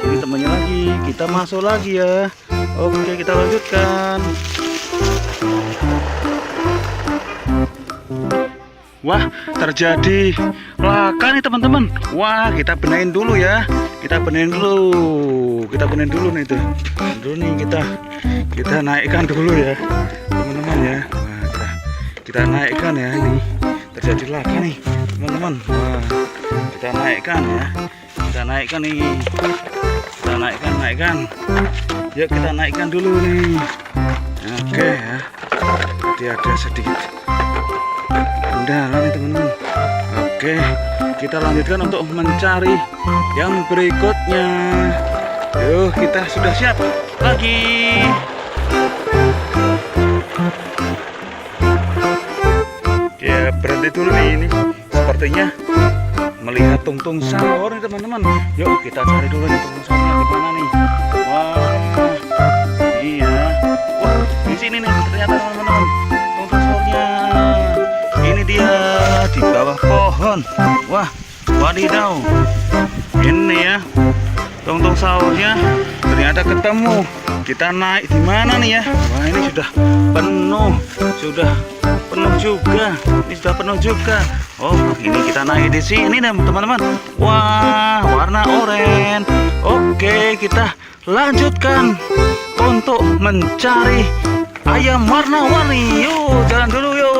Ini temannya lagi. Kita masuk lagi ya. Oke, kita lanjutkan. Wah, terjadi laka nih teman-teman. Wah, kita benahin dulu ya. Kita benahin dulu. Kita benahin dulu nih tuh. Dulu nih kita naikkan dulu ya, teman-teman ya. Wah, kita naikkan ya, ini terjadi laka nih teman-teman. Wah, kita naikkan ya. Kita naikkan nih. Kita naikkan. Yuk kita naikkan dulu nih. Oke ya. Jadi ada sedikit kendala nih teman-teman. Oke, kita lanjutkan untuk mencari yang berikutnya. Yuk, kita sudah siap lagi. Ya, berhenti dulu nih, ini sepertinya melihat tungtung sahur nih teman-teman. Yuk kita cari dulu nih tungtung sahurnya di mana nih. Wah, iya. Wah, di sini nih ternyata teman-teman tungtung sahurnya. Ini dia di bawah pohon. Wah, wadidaw. Ini ya tungtung sahurnya ternyata ketemu. Kita naik di mana nih ya? Wah, ini sudah penuh juga. Ini sudah penuh juga. Oh, ini kita naik di sini teman-teman. Wah, warna oranye. Oke, kita lanjutkan untuk mencari ayam warna-warni. Yuk, jalan dulu yuk.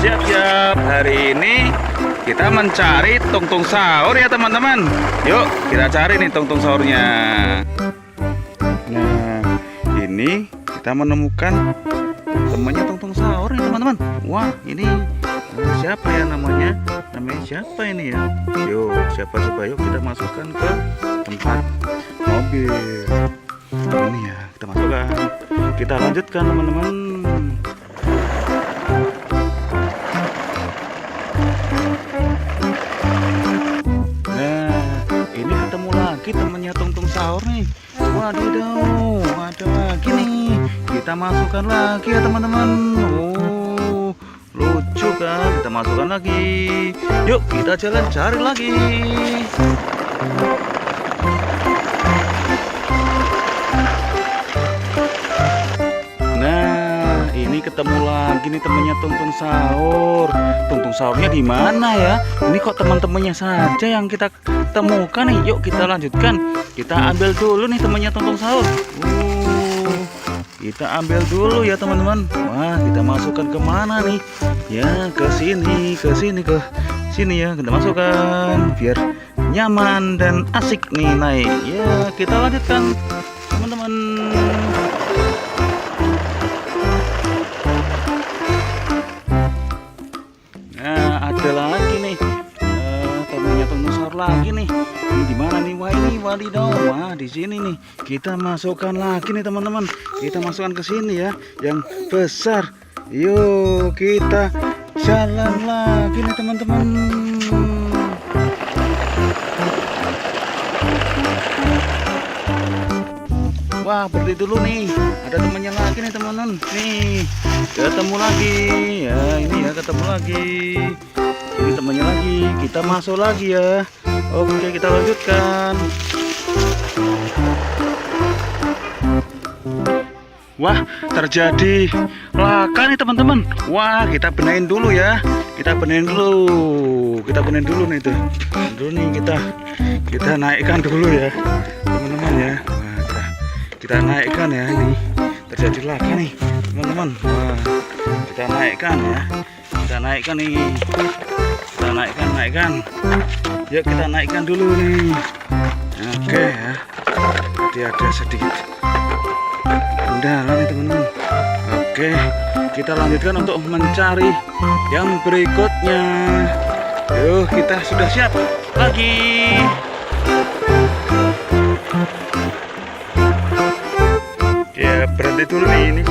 Siap-siap. Hari ini kita mencari tungtung sahur ya teman-teman. Yuk kita cari nih tungtung sahurnya. Nah, ini kita menemukan temannya tungtung sahur nih teman-teman. Wah, ini siapa ya namanya? Namanya siapa ini ya? Yuk, siapa coba, yuk kita masukkan ke tempat mobil. Ini ya, kita masukkan. Kita lanjutkan teman-teman. Temannya tungtung sahur nih. Waduh, ada lagi nih. Kita masukkan lagi ya teman-teman. Oh, lucu kan? Kita masukkan lagi. Yuk kita jalan cari lagi. Nah, ini ketemu lagi nih temannya tungtung sahur. Tungtung sahurnya di mana ya? Ini kok teman-temannya saja yang kita temukan nih. Yuk kita lanjutkan. Kita ambil dulu nih temannya tungtung sahur. Kita ambil dulu ya teman-teman. Wah, kita masukkan ke mana nih? Ya, ke sini ya. Kita masukkan biar nyaman dan asik nih naik. Ya, kita lanjutkan teman-teman. Nah, ada lagi nih temannya tungtung sahur lagi nih. Ini di mana nih? Wah, ini wadidaw. Wah, di sini nih. Kita masukkan lagi nih teman-teman. Kita masukkan ke sini ya, yang besar. Yuk kita jalan lagi nih teman-teman. Wah, berhenti dulu nih. Ada temannya lagi nih teman-teman. Nih, ketemu lagi. Ya, ini ya ketemu lagi. Ini temannya lagi. Kita masuk lagi ya. Oke, kita lanjutkan. Wah, terjadi laka nih teman-teman. Wah, kita benerin dulu ya. Kita benerin dulu. Kita benerin dulu nih tuh. Dulu nih kita naikkan dulu ya, teman-teman ya. Wah, kita naikkan ya, ini terjadi laka nih teman-teman. Wah, kita naikkan ya. Kita naikkan nih. Kita naikkan. Yuk kita naikkan dulu nih. Oke ya. Jadi ada sedikit kendala nih teman-teman. Oke, kita lanjutkan untuk mencari yang berikutnya. Yuk, kita sudah siap lagi. Ya, berhenti dulu nih ini.